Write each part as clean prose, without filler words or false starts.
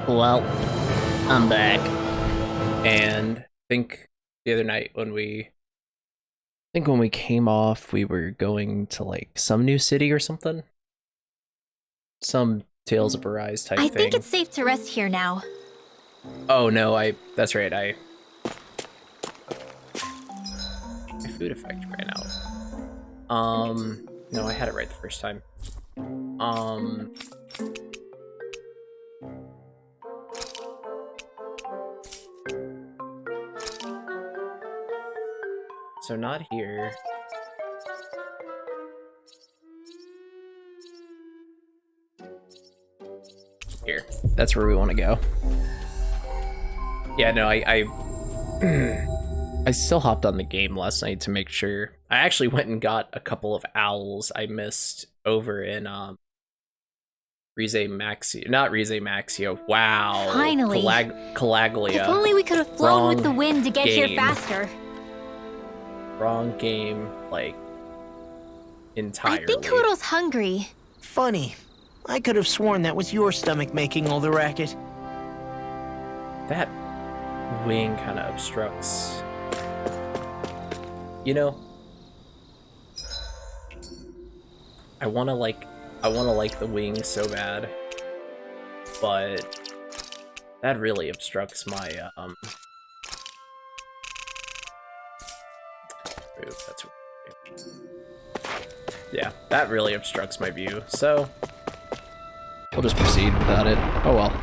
Well, I'm back. And I think the other night when we came off, we were going to like some new city or something. Some Tales of Arise type I think thing. it's safe to rest here now. Oh no, that's right, my food effect ran out. No, I had it right the first time. Um so not here. Here. That's where we want to go. Yeah, no, I still hopped on the game last night to make sure. I actually went and got a couple of owls I missed over in Rize Maxio. Not Rize Maxio. Wow. Finally. Calaglia. If only we could have flown with the Wrong wind to get here game. faster. Wrong game, like, entirely. I think Hoodle's hungry. Funny. I could have sworn that was your stomach making all the racket. That wing kind of obstructs. You know, I want to like the wing so bad, but that really obstructs my Ooh, that's yeah, that really obstructs my view. So we'll just proceed without it. Oh well.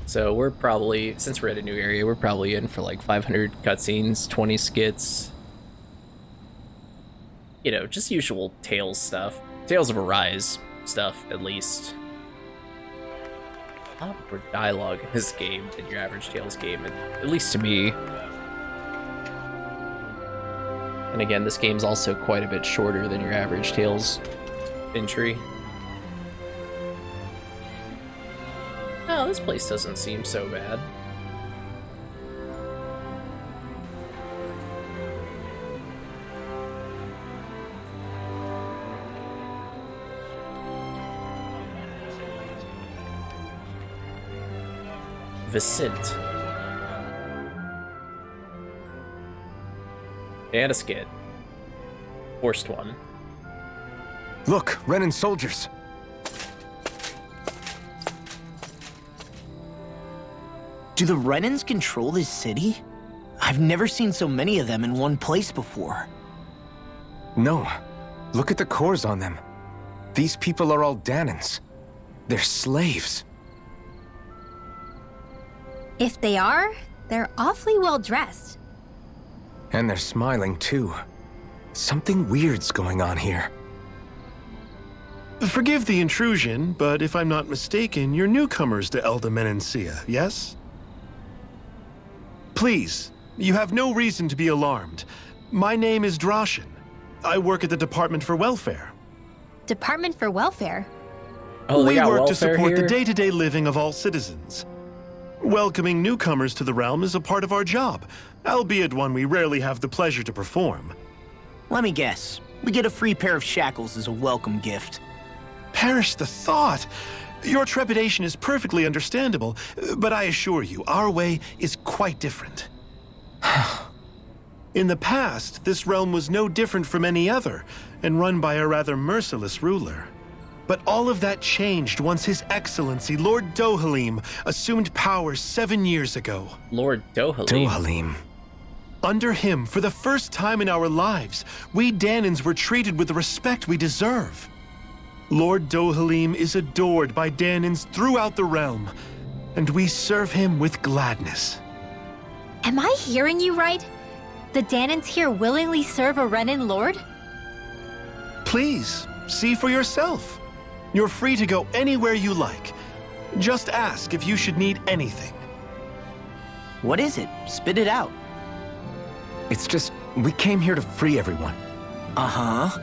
So we're probably, since we're at a new area, we're probably in for like 500 cutscenes, 20 skits. You know, just usual Tales stuff. Tales of Arise stuff, at least. A lot more dialogue in this game than your average Tales game, at least to me. And again, this game's also quite a bit shorter than your average Tales entry. Oh, this place doesn't seem so bad. Vicent. And a skid. Forced one. Look, Renan soldiers. Do the Renans control this city? I've never seen so many of them in one place before. No. Look at the cores on them. These people are all Danans. They're slaves. If they are, they're awfully well dressed. And they're smiling too. Something weird's going on here. Forgive the intrusion, but if I'm not mistaken, you're newcomers to Elda Menancia, yes? Please, you have no reason to be alarmed. My name is Drashin. I work at the Department for Welfare. Department for Welfare? Oh, they We got work to welfare support here? the day-to-day living of all citizens. Welcoming newcomers to the realm is a part of our job, albeit one we rarely have the pleasure to perform. Let me guess. We get a free pair of shackles as a welcome gift. Perish the thought! Your trepidation is perfectly understandable, but I assure you, our way is quite different. In the past, this realm was no different from any other, and run by a rather merciless ruler. But all of that changed once His Excellency, Lord Dohalim, assumed power 7 years ago. Lord Dohalim. Dohalim. Under him, for the first time in our lives, we Danans were treated with the respect we deserve. Lord Dohalim is adored by Danans throughout the realm, and we serve him with gladness. Am I hearing you right? The Danans here willingly serve a Renan lord? Please, see for yourself. You're free to go anywhere you like. Just ask if you should need anything. What is it? Spit it out. It's just, we came here to free everyone. Uh-huh.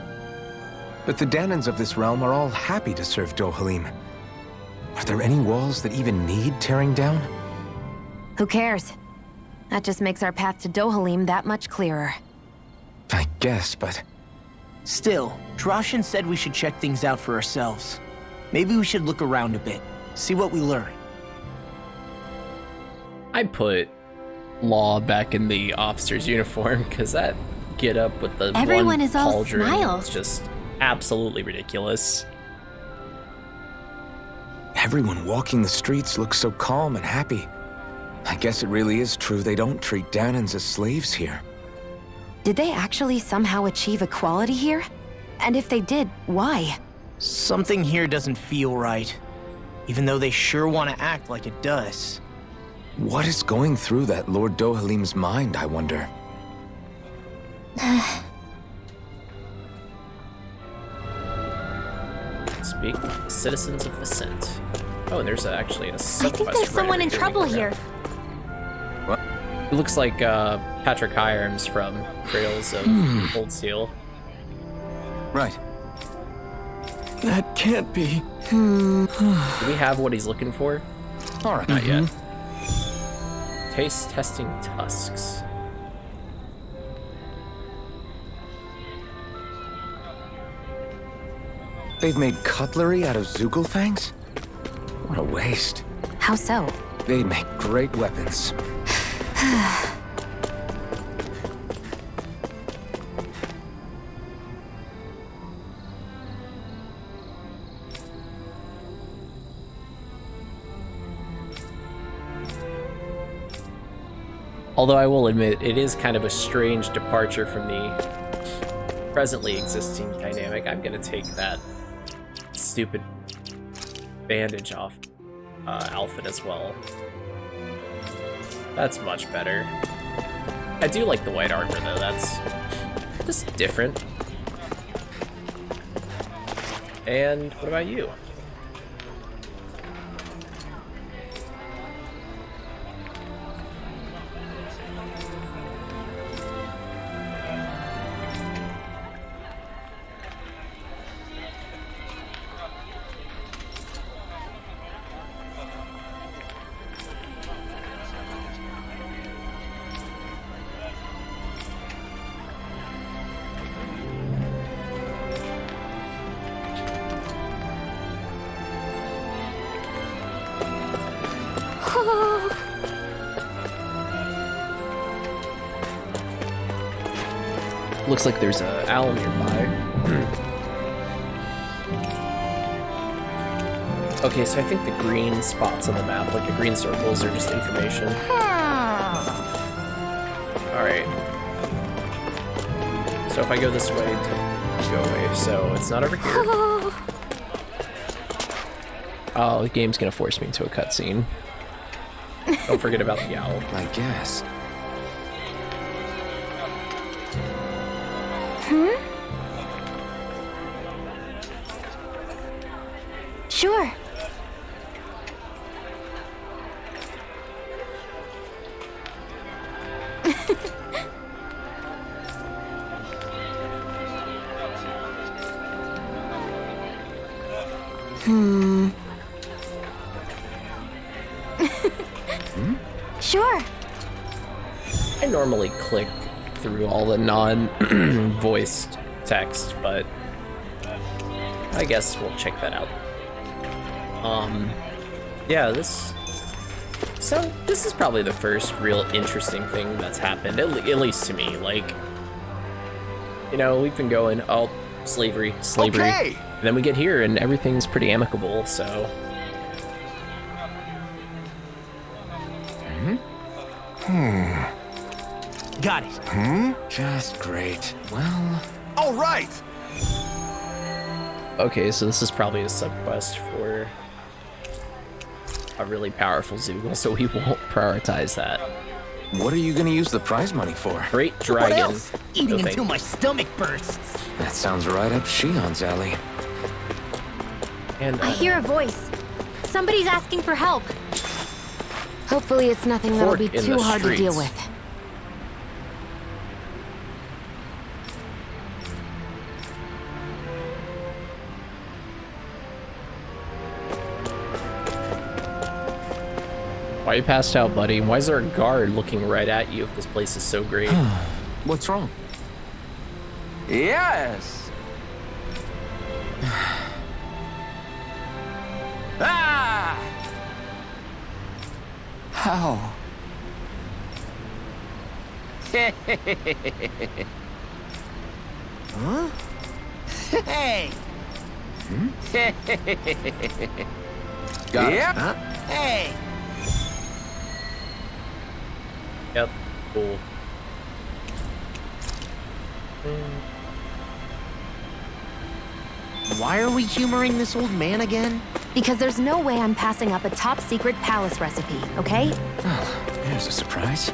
But the Danans of this realm are all happy to serve Dohalim. Are there any walls that even need tearing down? Who cares? That just makes our path to Dohalim that much clearer. I guess, but Still, Droshin said we should check things out for ourselves. Maybe we should look around a bit, see what we learn. I put Law back in the officer's uniform because that get up with the Everyone one is all pauldron smiles. is just absolutely ridiculous. Everyone walking the streets looks so calm and happy. I guess it really is true they don't treat Danans as slaves here. Did they actually somehow achieve equality here? And if they did, why? Something here doesn't feel right, even though they sure want to act like it does. What is going through that Lord Dohalim's mind, I wonder? Speak with the citizens of Vicent. Oh, and there's actually a I subquest think there's right someone over in here we trouble can go. here. It looks like Patrick Hirams from Trails of Old Seal. Right. That can't be. Do we have what he's looking for? All right. Not yet. Taste testing tusks. They've made cutlery out of Zugelfangs? What a waste. How so? They make great weapons. Although I will admit, it is kind of a strange departure from the presently existing dynamic. I'm gonna take that stupid bandage off Alfred as well. That's much better. I do like the white armor though, that's just different. And what about you? Looks like there's a owl nearby. Okay, so I think the green spots on the map, like the green circles, are just information. Alright. So if I go this way, to go away. So it's not over here. Oh, the game's gonna force me into a cutscene. Don't forget about the owl. I guess. Sure. Sure. I normally click through all the non-voiced text, but I guess we'll check that out. Yeah, this is probably the first real interesting thing that's happened, at least to me. Like, you know, we've been going, oh, slavery, Okay. and then we get here and everything's pretty amicable, so. Got it. Just great. Well, All right. Okay, so this is probably a subquest for a really powerful Zoogle, so we won't prioritize that. what are you gonna use the prize money for? Great What dragon. else? Eating No, thank until you. my stomach bursts. That sounds right up Shion's alley. And I hear a voice. Somebody's asking for help. Hopefully it's nothing that'll be Fork in too the hard to deal streets. with. why you passed out, buddy? Why is there a guard looking right at you if this place is so great? What's wrong? Yes, How? Huh? Hey! Got Yep. it. Huh? Hey! Yep. Cool. Why are we humoring this old man again? Because there's no way I'm passing up a top secret palace recipe, okay? Oh, there's a surprise.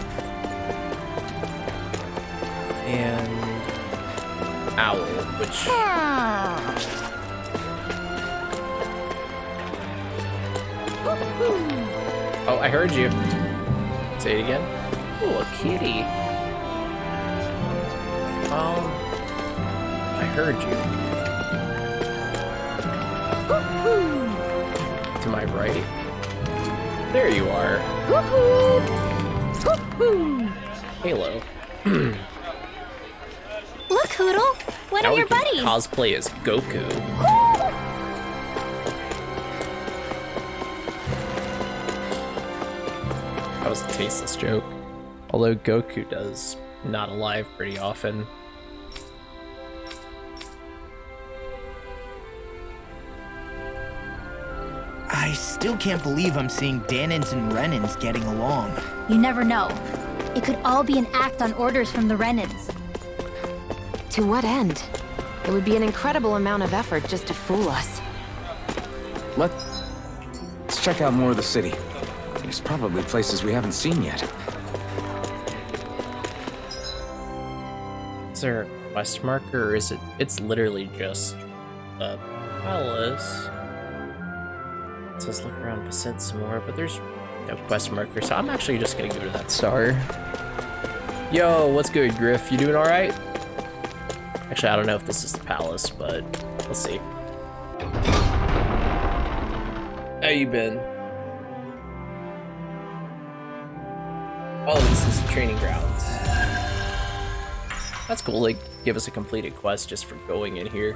And owl, which oh, I heard you. Say it again. Oh, a kitty. I heard you. To my right. There you are. Halo. Look, Hoodle! One Now of we your can buddies! cosplay as Goku. That was a tasteless joke. Although Goku does not alive pretty often. I still can't believe I'm seeing Danins and Renins getting along. You never know. It could all be an act on orders from the Renins. To what end? It would be an incredible amount of effort just to fool us. Let's check out more of the city. There's probably places we haven't seen yet. Is there a quest marker or is it? It's literally just a palace. It says look around Vicente some more, but there's no quest marker, so I'm actually just gonna go to that star. Yo, what's good, Griff? You doing alright? Actually, I don't know if this is the palace, but we'll see. How you been? Oh, this is training grounds. That's cool. They give us a completed quest just for going in here.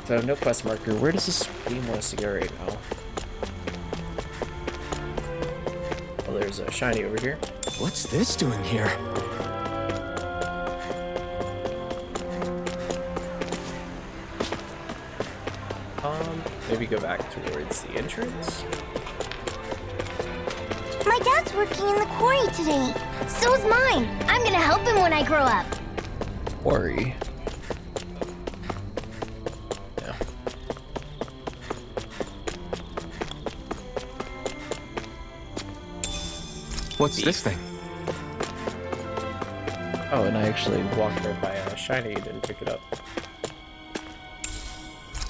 So no quest marker. Where does this team want us to go right now? Well, there's a shiny over here. What's this doing here? Maybe go back towards the entrance. My dad's working in the quarry today. So's mine. I'm gonna help him when I grow up. Quarry. Yeah. What's this thing? Oh, and I actually walked right by a shiny and didn't pick it up.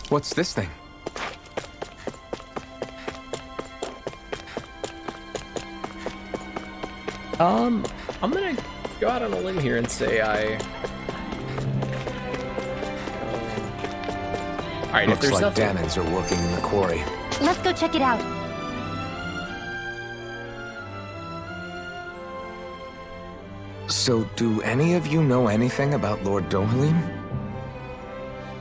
What's this thing? I'm gonna go out on a limb here and say Alright, if Looks there's like nothing... Danins are working in the quarry. Let's go check it out. So, do any of you know anything about Lord Dohalim?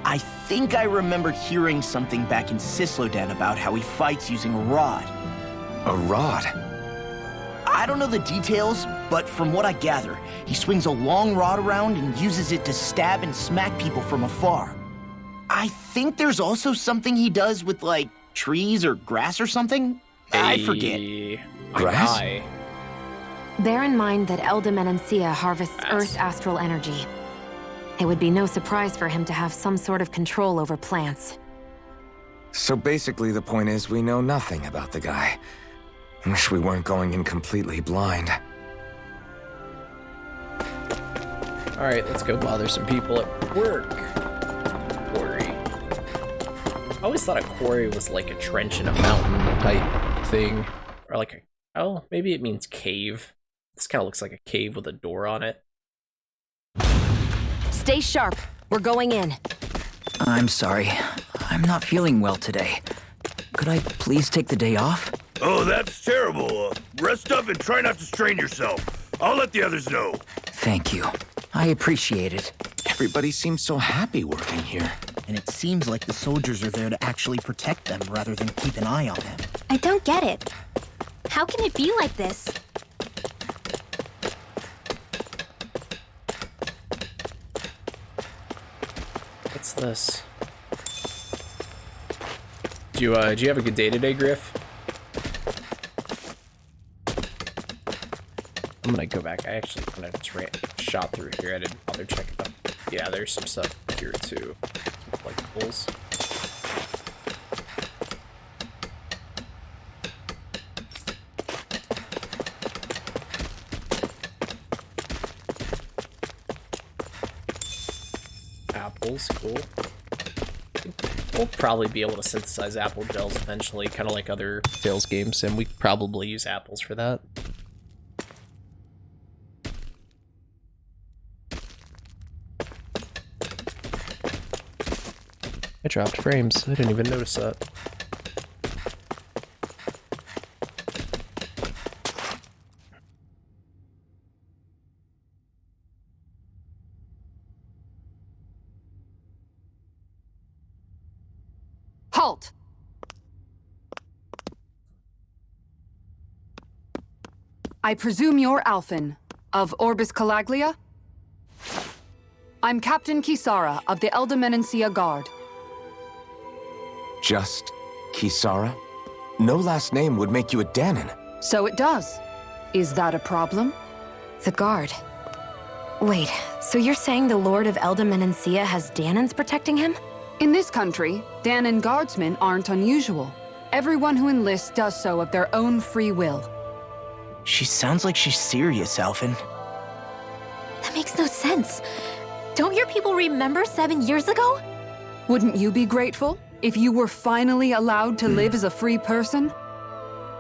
I think I remember hearing something back in Sislodan about how he fights using a rod. A rod? I don't know the details, but from what I gather, he swings a long rod around and uses it to stab and smack people from afar. I think there's also something he does with, like, trees or grass or something. I forget. My Grass? guy. Bear in mind that Eldam Enencia harvests Yes. Earth astral energy. It would be no surprise for him to have some sort of control over plants. So basically the point is we know nothing about the guy. Wish we weren't going in completely blind. Alright, let's go bother some people at work. Quarry. I always thought a quarry was like a trench in a mountain type thing. Or like a... Oh, maybe it means cave. This kind of looks like a cave with a door on it. Stay sharp. We're going in. I'm sorry. I'm not feeling well today. Could I please take the day off? Oh, that's terrible. Rest up and try not to strain yourself. I'll let the others know. Thank you. I appreciate it. Everybody seems so happy working here. And it seems like the soldiers are there to actually protect them rather than keep an eye on them. I don't get it. How can it be like this? What's this? Do you have a good day today, Griff? I'm gonna go back. I actually kind of shot through here. I didn't bother checking up. Yeah, there's some stuff here too. Some collectibles. Apples, cool. We'll probably be able to synthesize apple gels eventually, kind of like other Tales games, and we probably use apples for that. I dropped frames. I didn't even notice that. Halt! I presume you're Alphen, of Orbis Calaglia? I'm Captain Kisara of the Elder Guard. Just Kisara? No last name would make you a Danon. So it does. Is that a problem? The Guard. Wait, so you're saying the Lord of Elda Menancia has Danons protecting him? In this country, Danon guardsmen aren't unusual. Everyone who enlists does so of their own free will. She sounds like she's serious, Alphen. That makes no sense. Don't your people remember 7 years ago? Wouldn't you be grateful if you were finally allowed to live as a free person?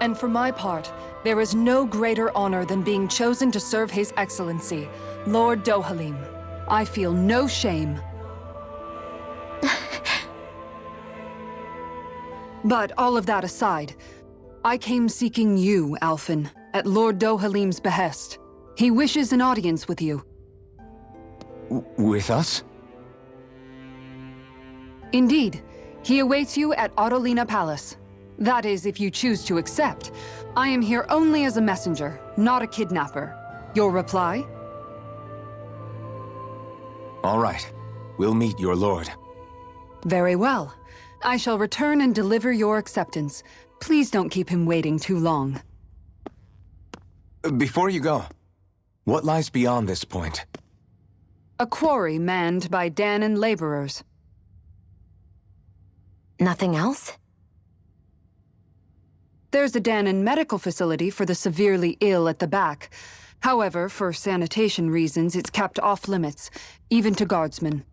And for my part, there is no greater honor than being chosen to serve His Excellency, Lord Dohalim. I feel no shame. But all of that aside, I came seeking you, Alphen, at Lord Dohalim's behest. He wishes an audience with you. With us? Indeed. He awaits you at Autolina Palace. That is, if you choose to accept. I am here only as a messenger, not a kidnapper. Your reply? All right. We'll meet your lord. Very well. I shall return and deliver your acceptance. Please don't keep him waiting too long. Before you go, what lies beyond this point? A quarry manned by Danon laborers. Nothing else? There's a Danon medical facility for the severely ill at the back. However, for sanitation reasons, it's kept off limits, even to guardsmen.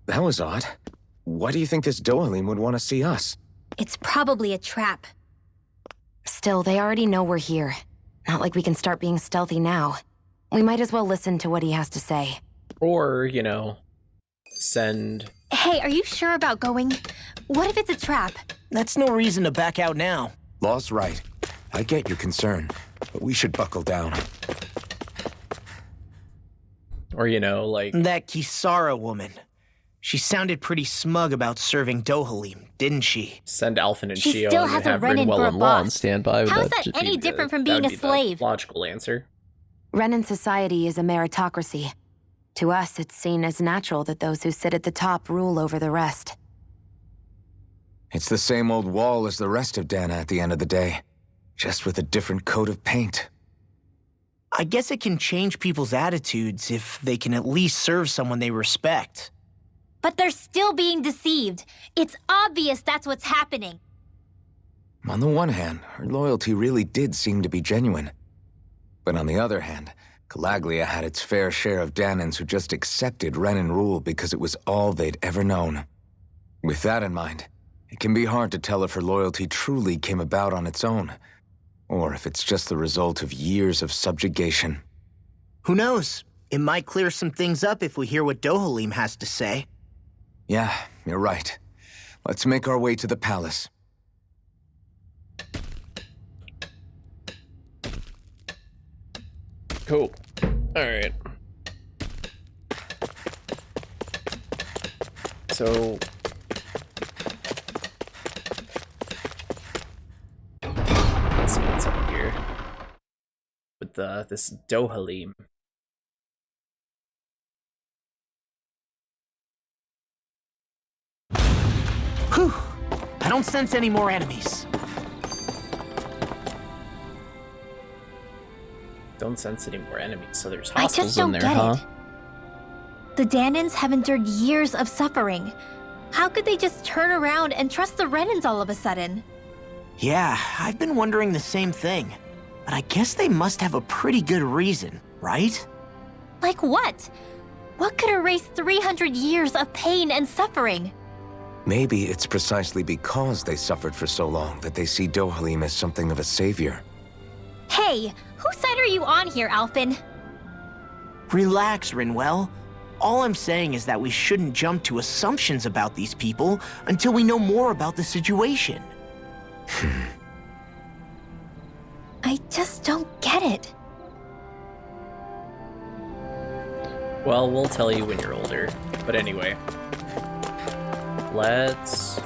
That was odd. Why do you think this Dohalim would want to see us? It's probably a trap. Still, they already know we're here. Not like we can start being stealthy now. We might as well listen to what he has to say. Or, you know, send... Hey, are you sure about going? What if it's a trap? That's no reason to back out now. Law's right. I get your concern, but we should buckle down. Or, you know, like... That Kisara woman. She sounded pretty smug about serving Dohalim, didn't she? Send Alphen and She Shio still and has a have Renan Rinwell for a and Law on boss. standby. How's that any different from being a slave? Logical answer. Renan society is a meritocracy. To us, it's seen as natural that those who sit at the top rule over the rest. It's the same old wall as the rest of Dana at the end of the day, just with a different coat of paint. I guess it can change people's attitudes if they can at least serve someone they respect. But they're still being deceived. It's obvious that's what's happening. On the one hand, her loyalty really did seem to be genuine. But on the other hand, Calaglia had its fair share of Danons who just accepted Renan rule because it was all they'd ever known. With that in mind, it can be hard to tell if her loyalty truly came about on its own, or if it's just the result of years of subjugation. Who knows? It might clear some things up if we hear what Dohalim has to say. Yeah, you're right. Let's make our way to the palace. Cool. Alright. So... let's see what's up here. With this Dohalim. Whew. I don't sense any more enemies. Don't sense any more enemies, so there's I just hostiles don't in there, get huh? it. The Danans have endured years of suffering. How could they just turn around and trust the Renans all of a sudden? Yeah, I've been wondering the same thing. But I guess they must have a pretty good reason, right? Like what? What could erase 300 years of pain and suffering? Maybe it's precisely because they suffered for so long that they see Dohalim as something of a savior. Hey, whose side are you on here, Alphen? Relax, Rinwell. All I'm saying is that we shouldn't jump to assumptions about these people until we know more about the situation. I just don't get it. Well, we'll tell you when you're older. But anyway. Let's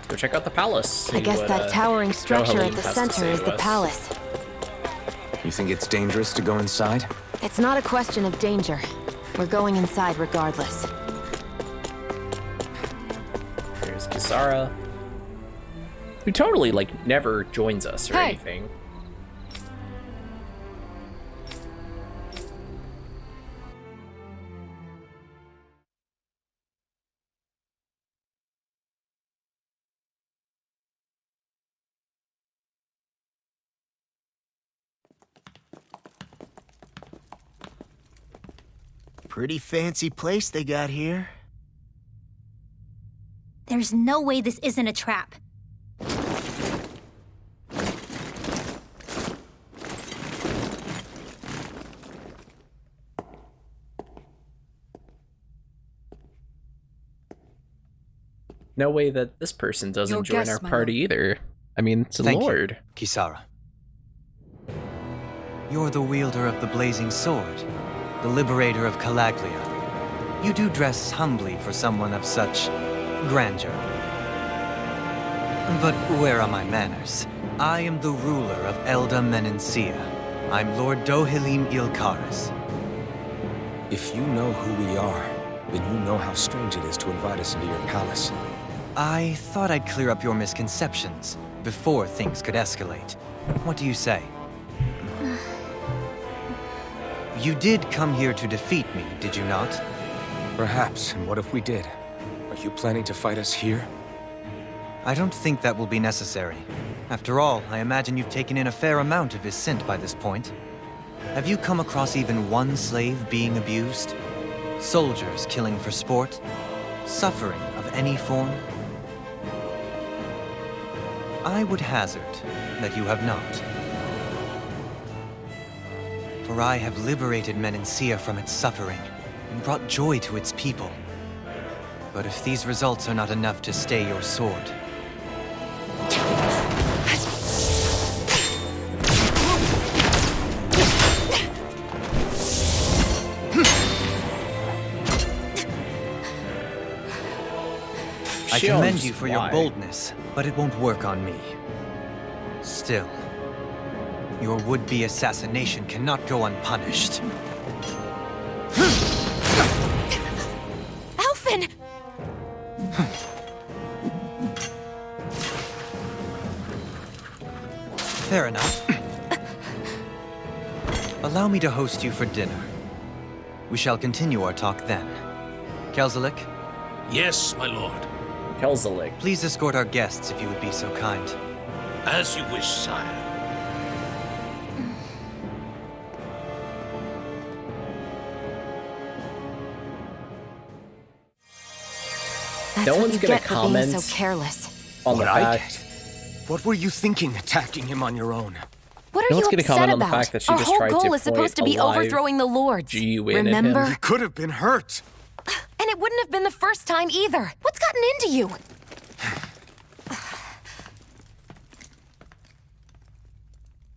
go check out the palace. I guess that towering structure at the center is the palace. You think it's dangerous to go inside? It's not a question of danger. We're going inside regardless. There's Kisara, who totally, like, never joins us or anything. Pretty fancy place they got here. There's no way this isn't a trap. No way that this person doesn't Your join guess, our my party either. I mean, it's a lord. Kisara. You're the wielder of the blazing sword, the liberator of Calaglia. You do dress humbly for someone of such grandeur. But where are my manners? I am the ruler of Elda Menencia. I'm Lord Dohalim Ilkaris. If you know who we are, then you know how strange it is to invite us into your palace. I thought I'd clear up your misconceptions before things could escalate. What do you say? You did come here to defeat me, did you not? Perhaps, and what if we did? Are you planning to fight us here? I don't think that will be necessary. After all, I imagine you've taken in a fair amount of his scent by this point. Have you come across even one slave being abused? Soldiers killing for sport? Suffering of any form? I would hazard that you have not. For I have liberated Menencia from its suffering and brought joy to its people. But if these results are not enough to stay your sword, I commend you for your boldness, but it won't work on me. Still, your would-be assassination cannot go unpunished. Alphen! Fair enough. Allow me to host you for dinner. We shall continue our talk then. Kelzelik? Yes, my lord. Kelzelik. Please escort our guests if you would be so kind. As you wish, sire. That's No what one's you gonna get for being comment so careless. on the What I fact. What were you thinking, attacking him on your own? What No are one's you gonna upset comment on the about? fact that she Our just whole tried to goal is supposed to point be a live overthrowing the Lords. G-win at him. Remember? He could have been hurt. And it wouldn't have been the first time either. What's gotten into you?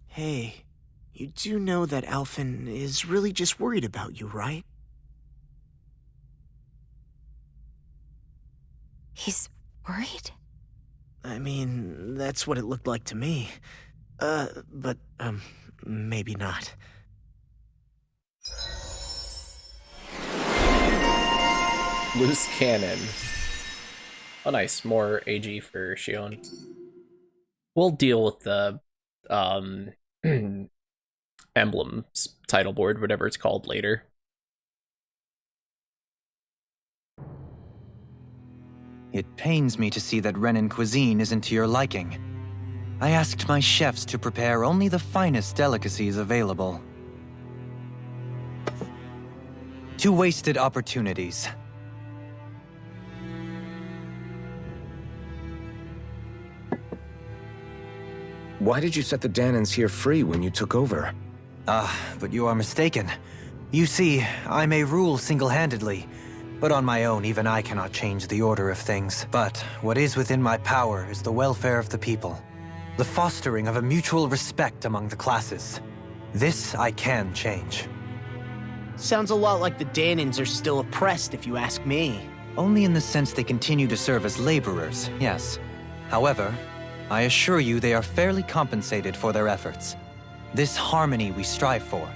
Hey, You do know that Alphen is really just worried about you, right? He's worried? I mean, that's what it looked like to me. But maybe not. Loose cannon. Oh, nice. More AG for Shion. We'll deal with the emblems title board, whatever it's called, later. It pains me to see that Renan cuisine isn't to your liking. I asked my chefs to prepare only the finest delicacies available. 2 wasted opportunities. Why did you set the Danans here free when you took over? But you are mistaken. You see, I may rule single-handedly, but on my own, even I cannot change the order of things. But what is within my power is the welfare of the people, the fostering of a mutual respect among the classes. This I can change. Sounds a lot like the Danans are still oppressed, if you ask me. Only in the sense they continue to serve as laborers, yes. However, I assure you they are fairly compensated for their efforts. This harmony we strive for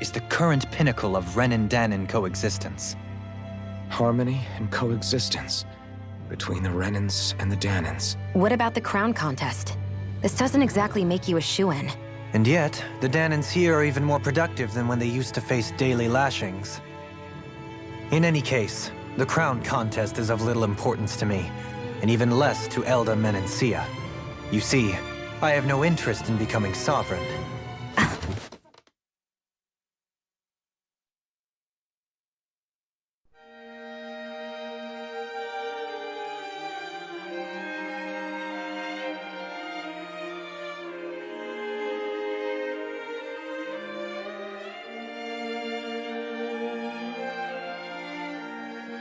is the current pinnacle of Renan-Danan coexistence. Harmony and coexistence between the Renans and the Danans. What about the crown contest? This doesn't exactly make you a shoo-in. And yet, the Danans here are even more productive than when they used to face daily lashings. In any case, the crown contest is of little importance to me, and even less to Elda Menencia. You see, I have no interest in becoming sovereign.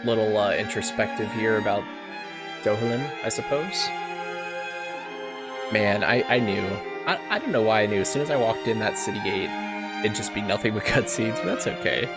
Little introspective here about Dohalim, I suppose. Man, I knew. I don't know why I knew. As soon as I walked in that city gate, it'd just be nothing but cutscenes, but that's okay.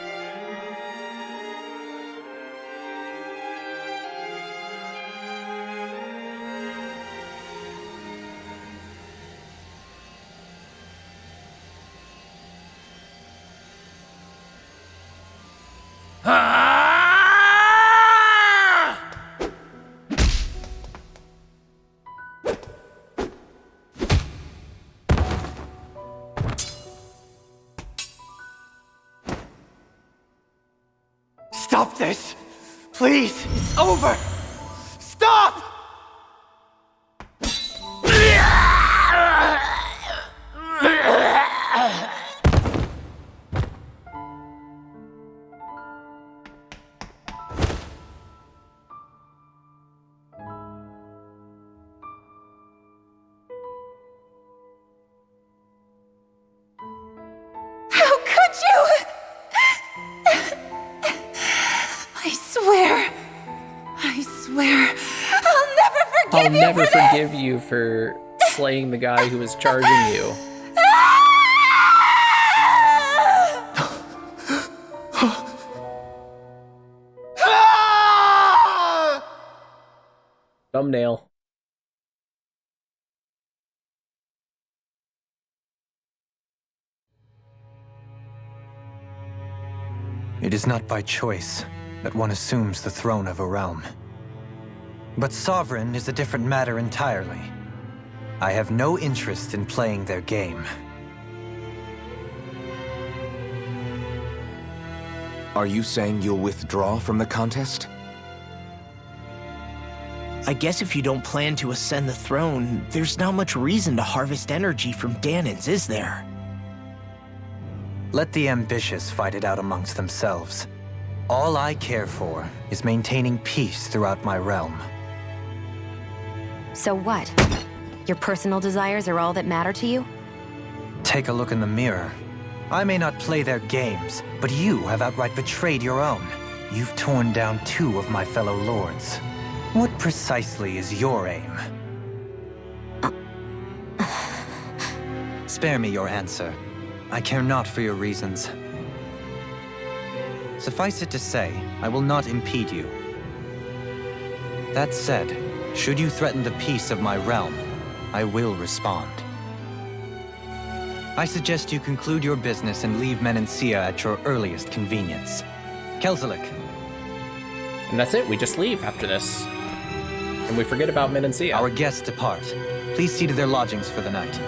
Stop this! Please! It's over! Stop! How could you? I swear, I'll never forgive you for slaying the guy who was charging you. Thumbnail. It is not by choice that one assumes the throne of a realm. But sovereign is a different matter entirely. I have no interest in playing their game. Are you saying you'll withdraw from the contest? I guess if you don't plan to ascend the throne, there's not much reason to harvest energy from Danans, is there? Let the ambitious fight it out amongst themselves. All I care for is maintaining peace throughout my realm. So what? Your personal desires are all that matter to you? Take a look in the mirror. I may not play their games, but you have outright betrayed your own. You've torn down 2 of my fellow lords. What precisely is your aim? Spare me your answer. I care not for your reasons. Suffice it to say, I will not impede you. That said, should you threaten the peace of my realm, I will respond. I suggest you conclude your business and leave Menancia at your earliest convenience. Kelzelik. And that's it, we just leave after this. And we forget about Menancia. Our guests depart. Please see to their lodgings for the night.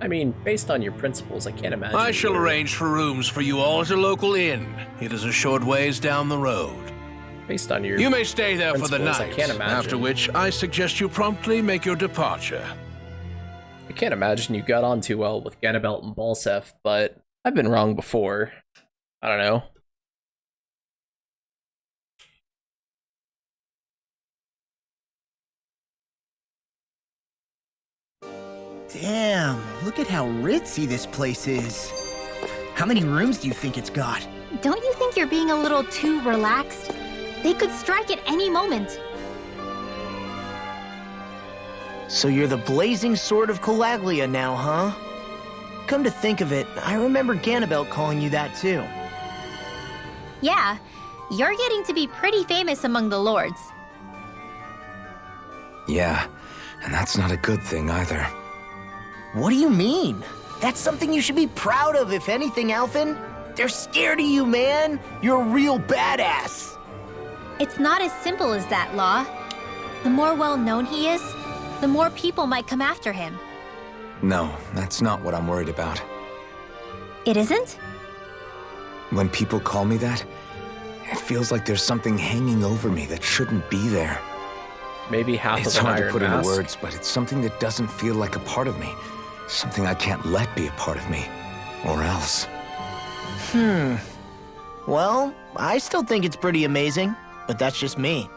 I mean, based on your principles, I can't imagine. I shall arrange for rooms for you all at a local inn. It is a short ways down the road. Based on your You may stay there for the principles, night, I can't imagine. after which I suggest you promptly make your departure. I can't imagine you got on too well with Ganabelt and Balsef, but I've been wrong before. I don't know. Damn, look at how ritzy this place is. How many rooms do you think it's got? Don't you think you're being a little too relaxed? They could strike at any moment. So you're the blazing sword of Calaglia now, huh? Come to think of it, I remember Ganabelt calling you that too. Yeah, you're getting to be pretty famous among the lords. Yeah, and that's not a good thing either. What do you mean? That's something you should be proud of, if anything, Alphen. They're scared of you, man. You're a real badass. It's not as simple as that, Law. The more well-known he is, the more people might come after him. No, that's not what I'm worried about. It isn't? When people call me that, it feels like there's something hanging over me that shouldn't be there. Maybe half It's of an hard to iron put into mask. words, but it's something that doesn't feel like a part of me. Something I can't let be a part of me. Or else. Well, I still think it's pretty amazing, but that's just me.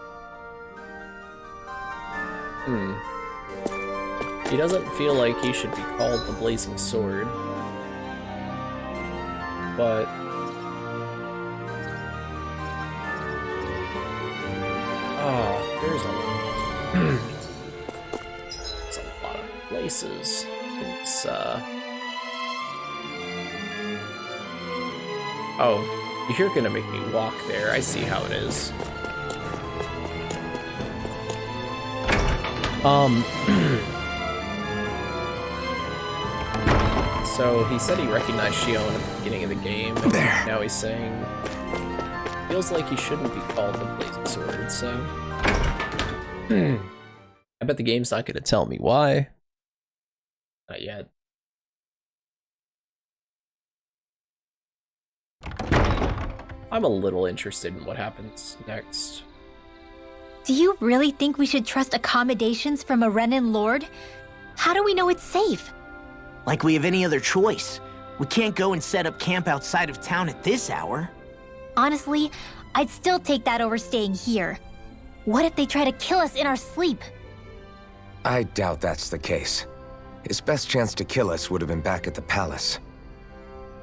He doesn't feel like he should be called the Blazing Sword. But... oh, there's a lot of places. It's, oh, you're gonna make me walk there. I see how it is. So he said he recognized Xion at the beginning of the game. There. Now he's saying feels like he shouldn't be called the Blazing Sword, so I bet the game's not gonna tell me why. Not yet. I'm a little interested in what happens next. Do you really think we should trust accommodations from a Renan lord? How do we know it's safe? Like we have any other choice. We can't go and set up camp outside of town at this hour. Honestly, I'd still take that over staying here. What if they try to kill us in our sleep? I doubt that's the case. His best chance to kill us would have been back at the palace.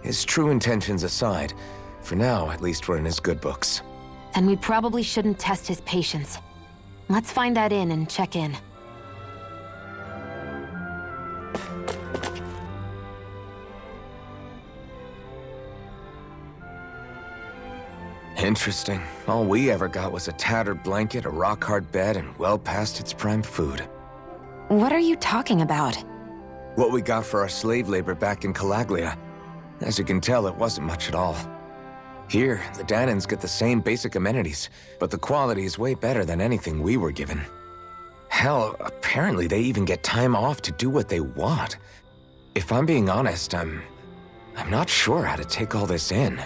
His true intentions aside, for now, at least we're in his good books. Then we probably shouldn't test his patience. Let's find that inn and check in. Interesting. All we ever got was a tattered blanket, a rock-hard bed, and well past its prime food. What are you talking about? What we got for our slave labor back in Calaglia. As you can tell, it wasn't much at all. Here, the Danans get the same basic amenities, but the quality is way better than anything we were given. Hell, apparently they even get time off to do what they want. If I'm being honest, I'm not sure how to take all this in.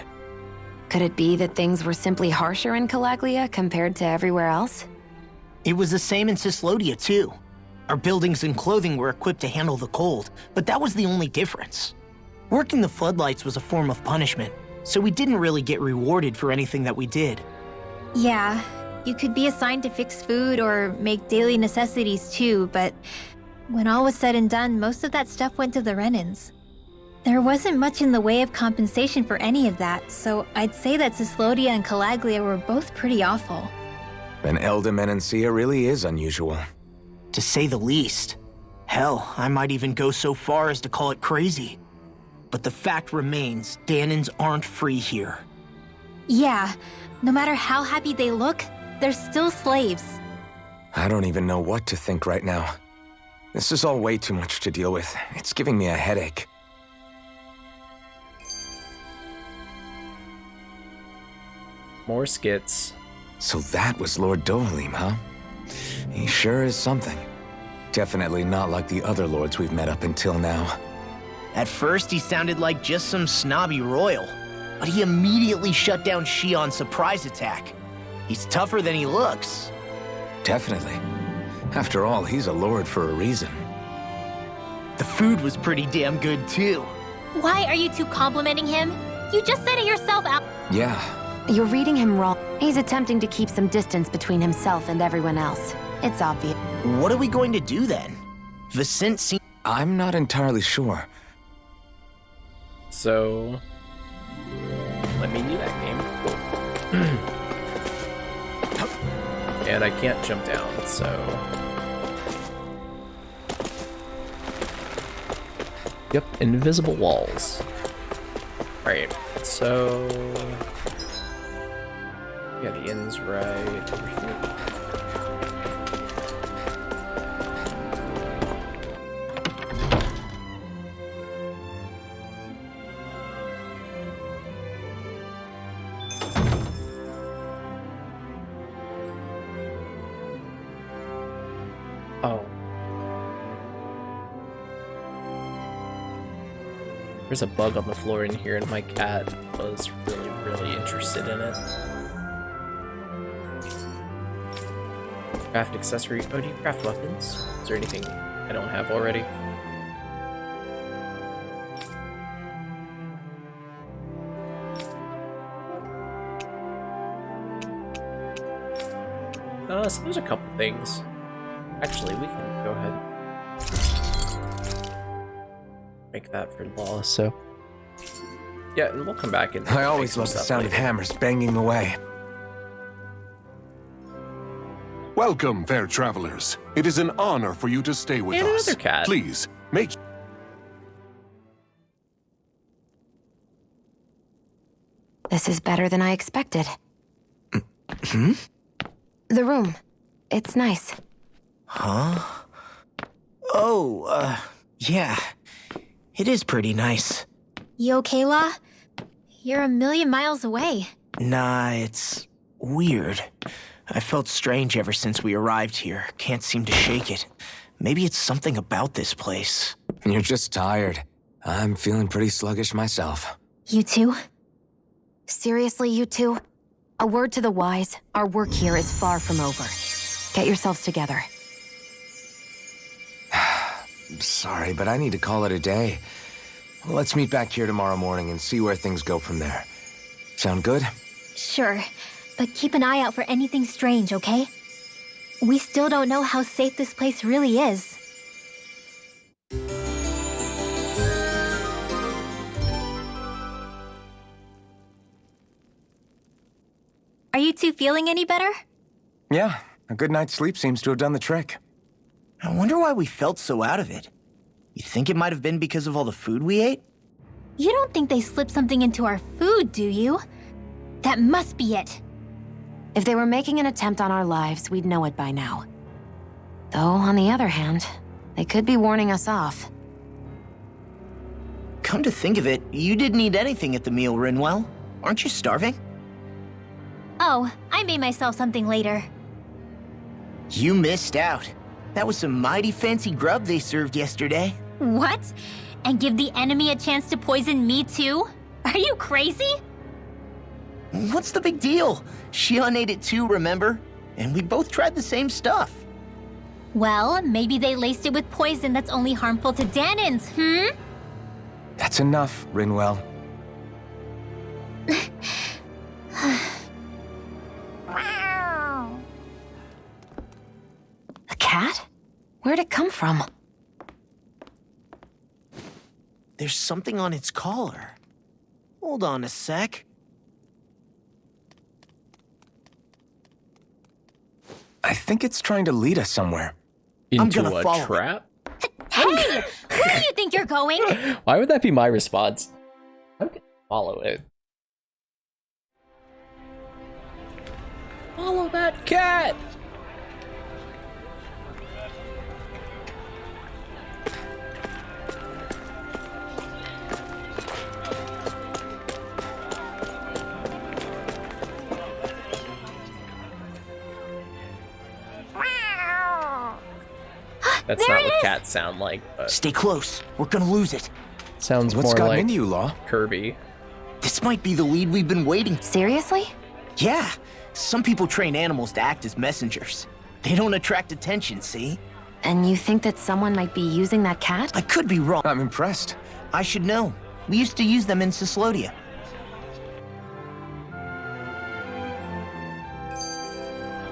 Could it be that things were simply harsher in Calaglia compared to everywhere else? It was the same in Cyslodia, too. Our buildings and clothing were equipped to handle the cold, but that was the only difference. Working the floodlights was a form of punishment, so we didn't really get rewarded for anything that we did. Yeah, you could be assigned to fix food or make daily necessities too, but when all was said and done, most of that stuff went to the Renans. There wasn't much in the way of compensation for any of that, so I'd say that Cyslodia and Calaglia were both pretty awful. An Elda Menancia really is unusual. To say the least. Hell, I might even go so far as to call it crazy. But the fact remains, Danans aren't free here. Yeah, no matter how happy they look, they're still slaves. I don't even know what to think right now. This is all way too much to deal with. It's giving me a headache. More skits. So that was Lord Dohalim, huh? He sure is something. Definitely not like the other lords we've met up until now. At first, he sounded like just some snobby royal, but he immediately shut down Shion's surprise attack. He's tougher than he looks. Definitely. After all, he's a lord for a reason. The food was pretty damn good, too. Why are you two complimenting him? You just said it yourself, Al. Yeah. You're reading him wrong. He's attempting to keep some distance between himself and everyone else. It's obvious. What are we going to do then? Vicent seems... I'm not entirely sure. So, let me do that game. And I can't jump down, so... Yep, invisible walls. Alright, so... Yeah, the inn's right over here. Oh. There's a bug on the floor in here, and my cat was really interested in it. Craft accessory. Oh, do you craft weapons? Is there anything I don't have already? So there's a couple things. Actually, we can go ahead. Make that for Lawless, so. Yeah, and we'll come back and I always love the sound of hammers banging away. Welcome, fair travelers. It is an honor for you to stay with and us. Another cat. Please, make... This is better than I expected. Hmm? The room. It's nice. Huh? Oh, yeah. It is pretty nice. You okay, La? You're a million miles away. Nah, it's weird. I felt strange ever since we arrived here. Can't seem to shake it. Maybe it's something about this place. You're just tired. I'm feeling pretty sluggish myself. You too? Seriously, you two? A word to the wise, our work here is far from over. Get yourselves together. Sorry, but I need to call it a day. Let's meet back here tomorrow morning and see where things go from there. Sound good? Sure, but keep an eye out for anything strange, okay? We still don't know how safe this place really is. Are you two feeling any better? Yeah, a good night's sleep seems to have done the trick. I wonder why we felt so out of it. You think it might have been because of all the food we ate? You don't think they slipped something into our food, do you? That must be it. If they were making an attempt on our lives, we'd know it by now. Though, on the other hand, they could be warning us off. Come to think of it, you didn't eat anything at the meal, Rinwell. Aren't you starving? Oh, I made myself something later. You missed out. That was some mighty fancy grub they served yesterday. What? And give the enemy a chance to poison me too? Are you crazy? What's the big deal? Shion ate it too, remember? And we both tried the same stuff. Well, maybe they laced it with poison that's only harmful to Danans, hmm? That's enough, Rinwell. A cat? Where'd it come from? There's something on its collar. Hold on a sec. I think it's trying to lead us somewhere. Into gonna a follow it. trap? Hey, where do you think you're going? Why would that be my response? I'm gonna follow it. Follow that cat! That's There not it what is! cats sound like, but Stay close. We're gonna lose it. sounds What's more gotten like into you, Law? Kirby. This might be the lead we've been waiting. Seriously? Yeah. Some people train animals to act as messengers. They don't attract attention, see? And you think that someone might be using that cat? I could be wrong. I'm impressed. I should know. We used to use them in Cyslodia.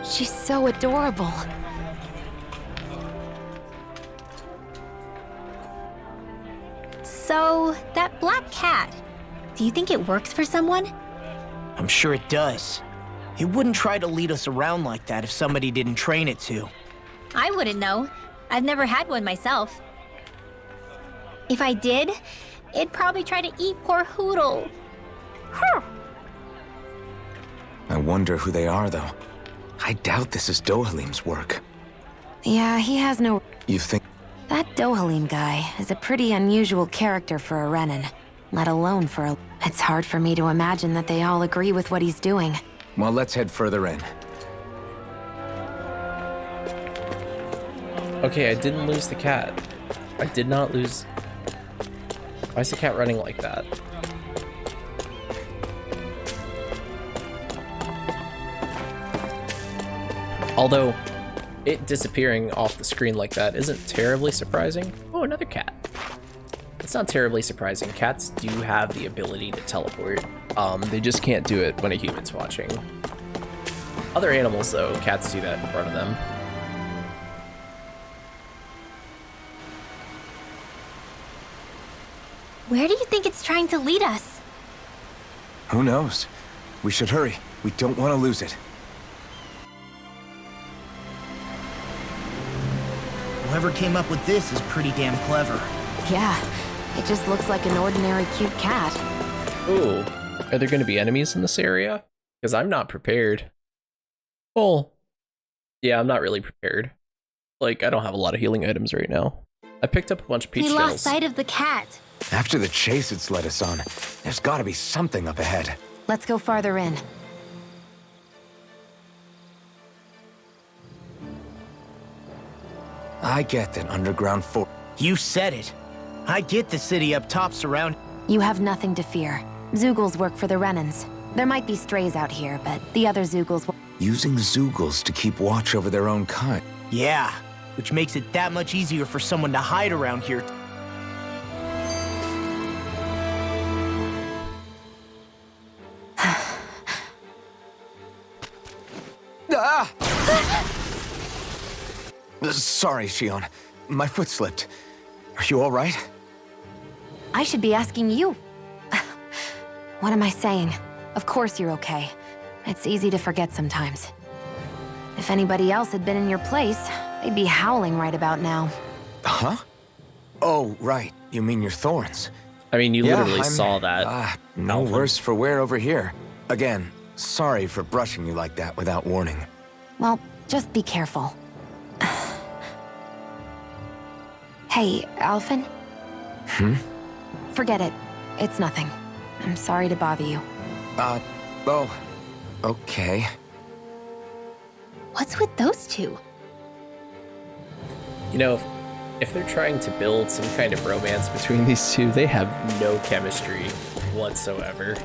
She's so adorable. So, that black cat, do you think it works for someone? I'm sure it does. It wouldn't try to lead us around like that if somebody didn't train it to. I wouldn't know. I've never had one myself. If I did, it'd probably try to eat poor Hootle. Huh. I wonder who they are, though. I doubt this is Dohalim's work. Yeah, he has no... You think... That Dohalim guy is a pretty unusual character for a Renan, let alone for a... It's hard for me to imagine that they all agree with what he's doing. Well, let's head further in. Okay, I didn't lose the cat. I did not lose... Why is the cat running like that? Although, it disappearing off the screen like that isn't terribly surprising. Oh, another cat. It's not terribly surprising. Cats do have the ability to teleport. They just can't do it when a human's watching. Other animals, though, cats do that in front of them. Where do you think it's trying to lead us? Who knows? We should hurry. We don't want to lose it. Whoever came up with this is pretty damn clever. Yeah, it just looks like an ordinary cute cat. Ooh, are there going to be enemies in this area? Because I'm not prepared. Well, yeah, I'm not really prepared. Like, I don't have a lot of healing items right now. I picked up a bunch of peach We shells. lost sight of the cat. After the chase it's led us on, there's gotta be something up ahead. Let's go farther in. I get that underground fort. You said it. I get the city up top surrounded. You have nothing to fear. Zeugles work for the Renans. There might be strays out here, but the other Zeugles will... Using Zeugles to keep watch over their own kind. Yeah, which makes it that much easier for someone to hide around here. Ah! Sorry, Shion. My foot slipped. Are you all right? I should be asking you. What am I saying? Of course you're okay. It's easy to forget sometimes. If anybody else had been in your place, they'd be howling right about now. Huh? Oh, right. You mean your thorns. I mean, you Yeah, literally I'm, saw that. No Alvin. worse for wear over here. Again, sorry for brushing you like that without warning. Well, just be careful. Hey, Alphen? Hmm? Forget it. It's nothing. I'm sorry to bother you. Oh, okay. What's with those two? You know, if they're trying to build some kind of romance between these two, they have no chemistry whatsoever.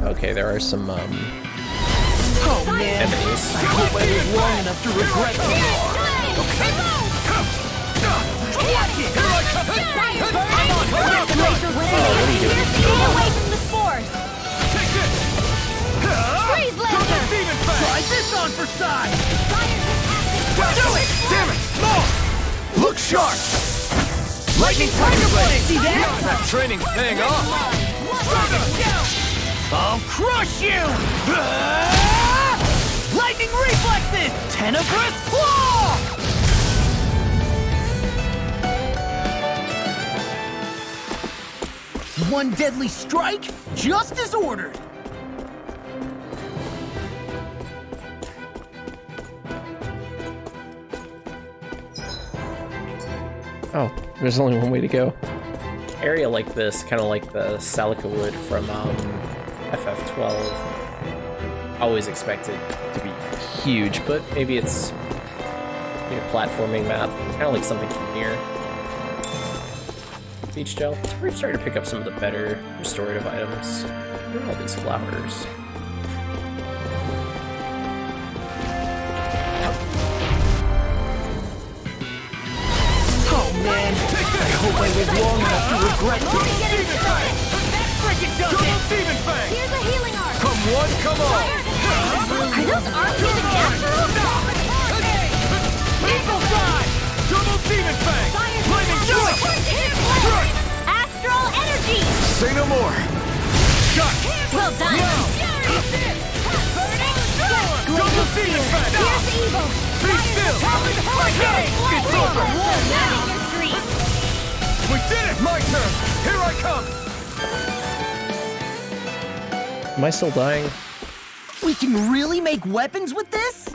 Okay, there are some, Oh man, enemies. I hope I live long enough to regret Stay away from the spores! Freeze laser! Try this on for size! Do it! Damn it! See that? That training's paying off. I'll crush you! Lightning reflexes! Tenebrous claw! One deadly strike, just as ordered. Oh, there's only one way to go. Area like this, kind of like the Salica Wood from FF12. Always expected to be huge, but maybe it's a platforming map, kind of like something from here. Beach gel. So we're starting to pick up some of the better restorative items. Look at all these flowers. Oh man, I hope I live long enough to regret this. Here's a healing arm. Come one, come all. Are those arms even natural? Eagle side! Double demon fang! Lightning strike! Astral energy! Say no more. Well done! Double demon fang! Here's evil! Be still! It's over! We did it! My turn! Here I come! Am I still dying? We can really make weapons with this?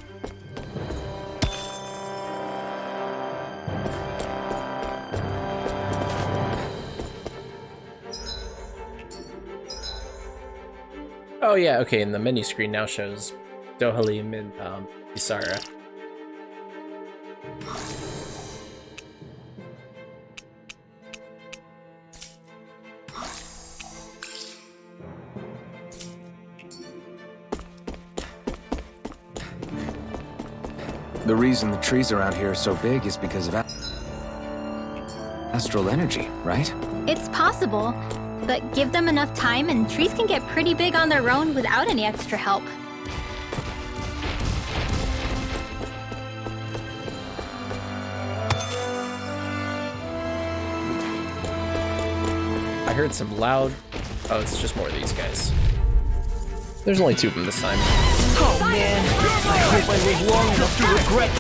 Oh yeah, okay, and the menu screen now shows Dohalim and Ysara. The reason the trees around here are so big is because of astral energy, right? It's possible, but give them enough time and trees can get pretty big on their own without any extra help. I heard some loud... Oh, it's just more of these guys. There's only two of them this time. Oh man, I hope I live long enough to regret